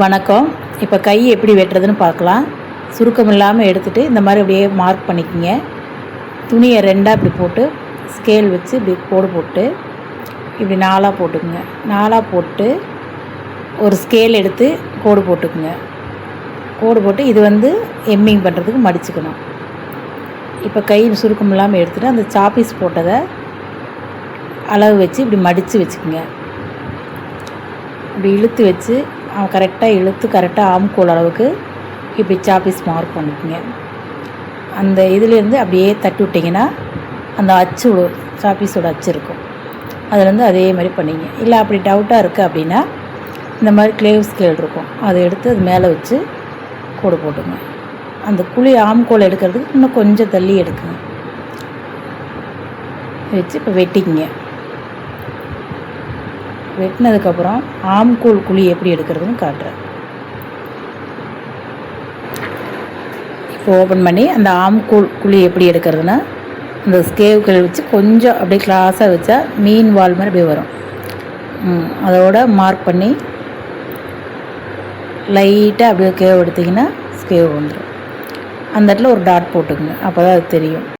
வணக்கம். இப்போ கை எப்படி வெட்டுறதுன்னு பார்க்கலாம். சுருக்கம் இல்லாமல் எடுத்துகிட்டு இந்த மாதிரி அப்படியே மார்க் பண்ணிக்கோங்க. துணியை ரெண்டாக இப்படி போட்டு ஸ்கேல் வச்சு இப்படி கோடு போட்டு இப்படி நாலாக போட்டுக்குங்க. நாலாக போட்டு ஒரு ஸ்கேல் எடுத்து கோடு போட்டுக்குங்க. கோடு போட்டு இது எம்மிங் பண்ணுறதுக்கு மடிச்சுக்கணும். இப்போ கை சுருக்கம் இல்லாமல் எடுத்துகிட்டு அந்த சாப்பீஸ் போட்டதை அளவு வச்சு இப்படி மடித்து வச்சுக்கோங்க. இப்படி இழுத்து வச்சு கரெக்டாக இழுத்து கரெக்டாக ஆம்கோல் அளவுக்கு இப்படி சாப்பீஸ் மார்க் பண்ணிக்கோங்க. அந்த இதுலேருந்து அப்படியே தட்டி விட்டிங்கன்னா அந்த அச்சு சாப்பீஸோட அச்சு இருக்கும். அதுலேருந்து அதே மாதிரி பண்ணிங்க. இல்லை அப்படி டவுட்டாக இருக்குது அப்படின்னா இந்த மாதிரி கிளேவ் ஸ்கேல் இருக்கும், அதை எடுத்து அது மேலே வச்சு கோடு போட்டுங்க. அந்த குழி ஆம்கோல் எடுக்கிறதுக்கு இன்னும் கொஞ்சம் தள்ளி எடுக்குங்க. வச்சு இப்போ வெட்டிக்கிங்க. வெட்டினதுக்கப்புறம் ஆம்கோல் குழி எப்படி எடுக்கிறதுன்னு காட்டுறேன். இப்போ ஓப்பன் பண்ணி அந்த ஆம்கோல் குழி எப்படி எடுக்கிறதுனா அந்த ஸ்கேவ்கள் வச்சு கொஞ்சம் அப்படியே கிளாஸாக வச்சா மீன் வால் மாதிரி அப்படியே வரும். அதோட மார்க் பண்ணி லைட்டாக அப்படியே கேவ் எடுத்திங்கன்னா ஸ்கேவ் வந்துடும். அந்த இடத்துல ஒரு டாட் போட்டுக்குங்க, அப்போ தான் அது தெரியும்.